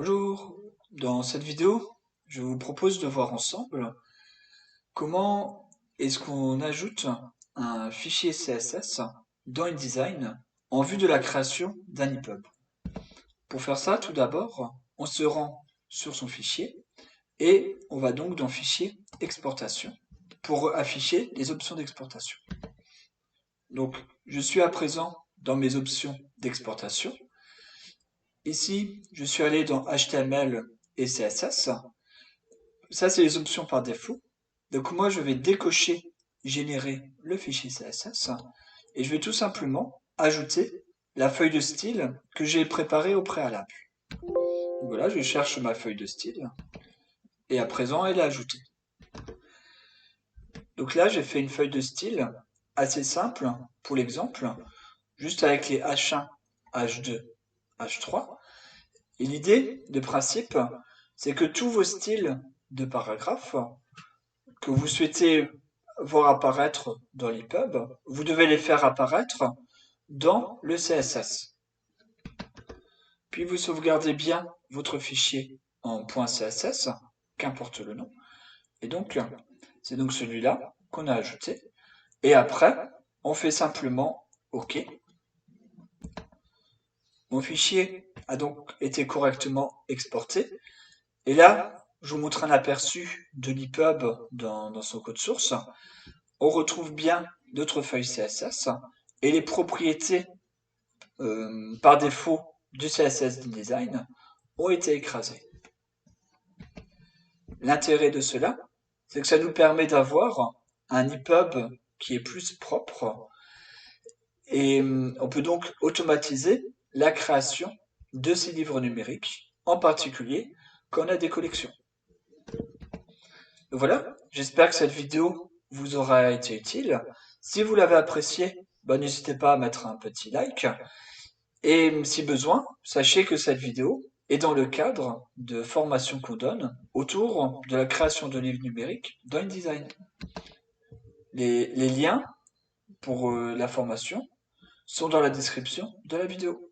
Bonjour, dans cette vidéo, je vous propose de voir ensemble comment est-ce qu'on ajoute un fichier CSS dans InDesign en vue de la création d'un EPUB. Pour faire ça, tout d'abord, on se rend sur son fichier et on va donc dans Fichier, Exportation pour afficher les options d'exportation. Donc, je suis à présent dans mes options d'exportation. Ici, je suis allé dans HTML et CSS. Ça, c'est les options par défaut. Donc moi, je vais décocher générer le fichier CSS et je vais tout simplement ajouter la feuille de style que j'ai préparée au préalable. Donc voilà, je cherche ma feuille de style et à présent, elle est ajoutée. Donc là, j'ai fait une feuille de style assez simple pour l'exemple, juste avec les H1, H2, H3. Et l'idée de principe, c'est que tous vos styles de paragraphes que vous souhaitez voir apparaître dans l'EPUB, vous devez les faire apparaître dans le CSS. Puis vous sauvegardez bien votre fichier en .css, qu'importe le nom. Et donc, c'est donc celui-là qu'on a ajouté. Et après, on fait simplement OK. Mon fichier a donc été correctement exporté. Et là, je vous montre un aperçu de l'EPUB dans son code source. On retrouve bien d'autres feuilles CSS et les propriétés par défaut du CSS d'InDesign ont été écrasées. L'intérêt de cela, c'est que ça nous permet d'avoir un EPUB qui est plus propre et on peut donc automatiser la création de ces livres numériques, en particulier quand on a des collections. Donc voilà, j'espère que cette vidéo vous aura été utile. Si vous l'avez appréciée, n'hésitez pas à mettre un petit like. Et si besoin, sachez que cette vidéo est dans le cadre de formations qu'on donne autour de la création de livres numériques dans InDesign. Les liens pour la formation sont dans la description de la vidéo.